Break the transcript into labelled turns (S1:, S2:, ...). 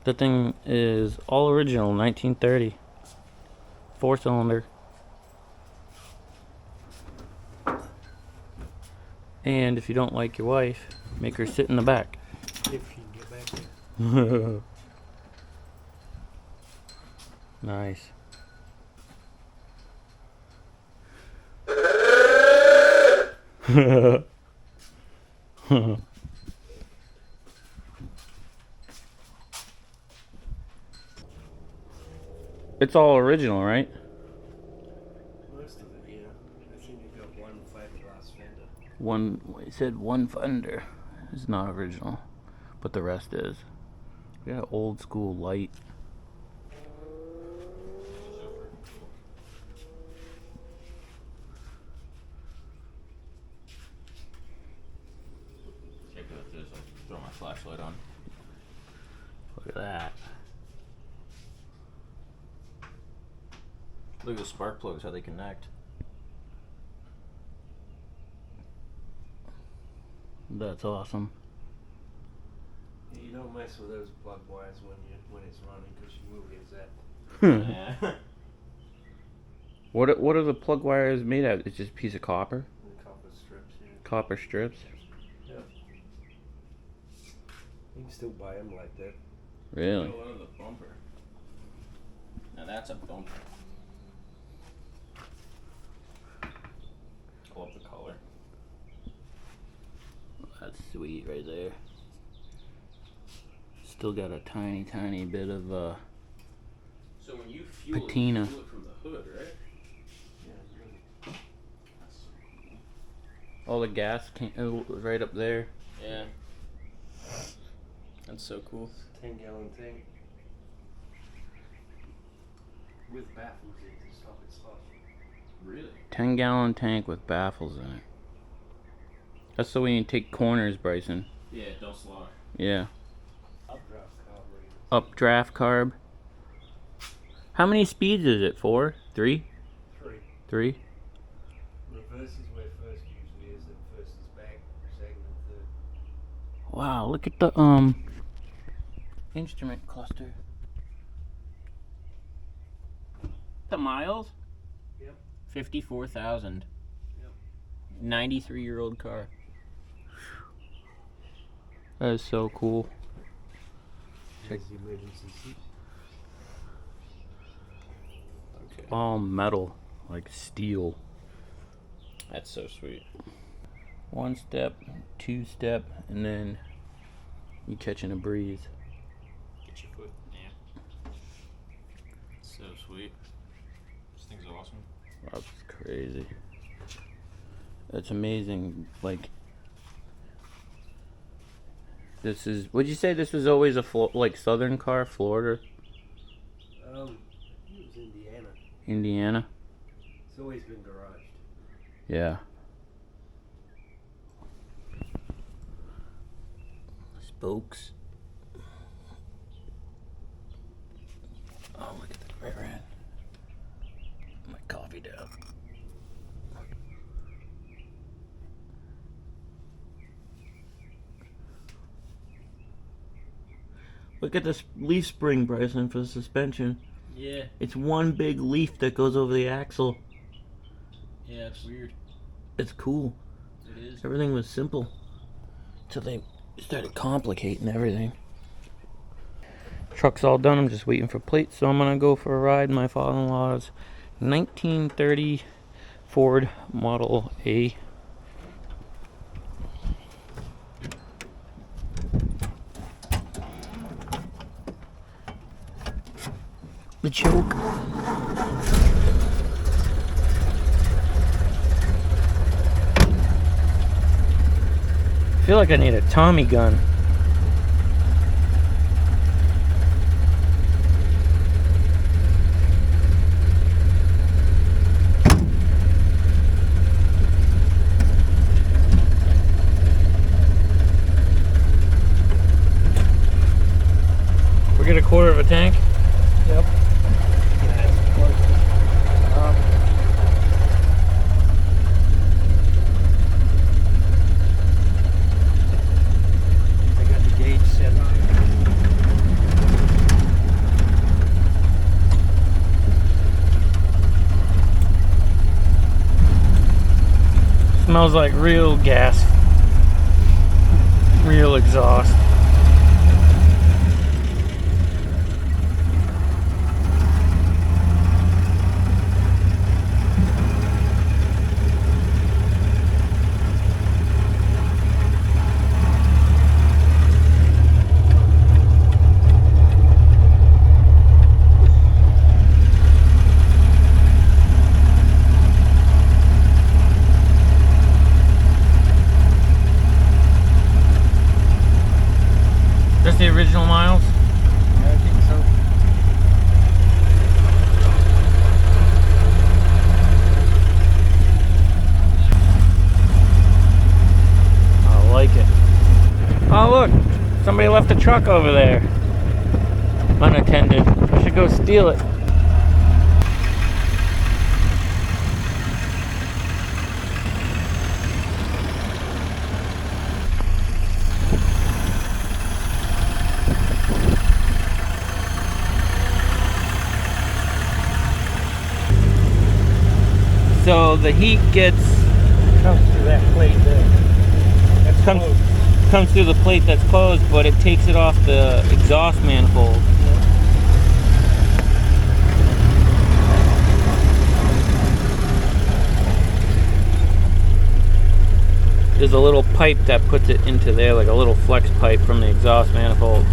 S1: The thing is all original, 1930. 4-cylinder. And if you don't like your wife, make her sit in the back.
S2: If she can get back there.
S1: Nice. It's all original, right?
S2: Most of it, yeah. I think you've got one fiberglass fender.
S1: One, it said one fender is not original, but the rest is. We got old school light. Check out this. I'll throw my flashlight on. Look at that. Look at the spark plugs, how they connect. That's awesome.
S2: You don't mess with those plug wires when it's running, because you will get zapped.
S1: Yeah. What are the plug wires made out of? It's just a piece of copper?
S2: And copper strips, yeah.
S1: Copper strips?
S2: Yep. You can still buy them like that.
S1: Really?
S3: What is a bumper? Now that's a bumper. I love the color.
S1: That's sweet right there. Still got a tiny bit of
S3: So when you fuel
S1: patina.
S3: you fuel it from the hood, right?
S2: Yeah, really.
S3: That's so cool.
S1: All the gas right up there.
S3: Yeah. That's so cool.
S2: 10-gallon tank. With baffles in to stop it sloshing.
S3: Really?
S1: 10-gallon tank with baffles in it. That's so when you take corners, Bryson.
S3: Yeah, don't slosh.
S1: Yeah.
S2: Updraft carburetor.
S1: Updraft carb. How many speeds is it? 4? 3? 3?
S2: Reverse is where first usually is, and first is back, second and third.
S1: Wow, look at the instrument cluster. The miles?
S2: Yep.
S1: 54,000.
S2: Yep.
S1: 93-year-old car. That is so cool.
S2: Check the emergency seat.
S3: Okay.
S1: All metal, like steel.
S3: That's so sweet.
S1: 1 step, 2 step, and then you catching a breeze.
S3: Get your foot. Yeah. So sweet. This thing's awesome.
S1: That's crazy. That's amazing. Like, this is. Would you say this was always a like southern car, Florida,
S2: I think it was Indiana.
S1: Indiana?
S2: It's always been garaged.
S1: Yeah. Spokes. Oh, look at the rear end. My coffee down. Look at this leaf spring, Bryson, for the suspension.
S3: Yeah.
S1: It's one big leaf that goes over the axle.
S3: Yeah, it's weird.
S1: It's cool.
S3: It is.
S1: Everything was simple till they started complicating everything. Truck's all done. I'm just waiting for plates, so I'm gonna go for a ride in my father-in-law's 1930 Ford Model A. The choke. I feel like I need a Tommy gun. We get a quarter of a tank.
S2: Yep. I got the gauge set
S1: smells like real gas, real exhaust. Just the original miles?
S2: Yeah, I think so.
S1: I like it. Oh look, somebody left a truck over there. Unattended. I should go steal it. So the heat
S2: Comes through that plate there. That's closed.
S1: comes through the plate that's closed, but it takes it off the exhaust manifold. There's a little pipe that puts it into there, like a little flex pipe from the exhaust manifold.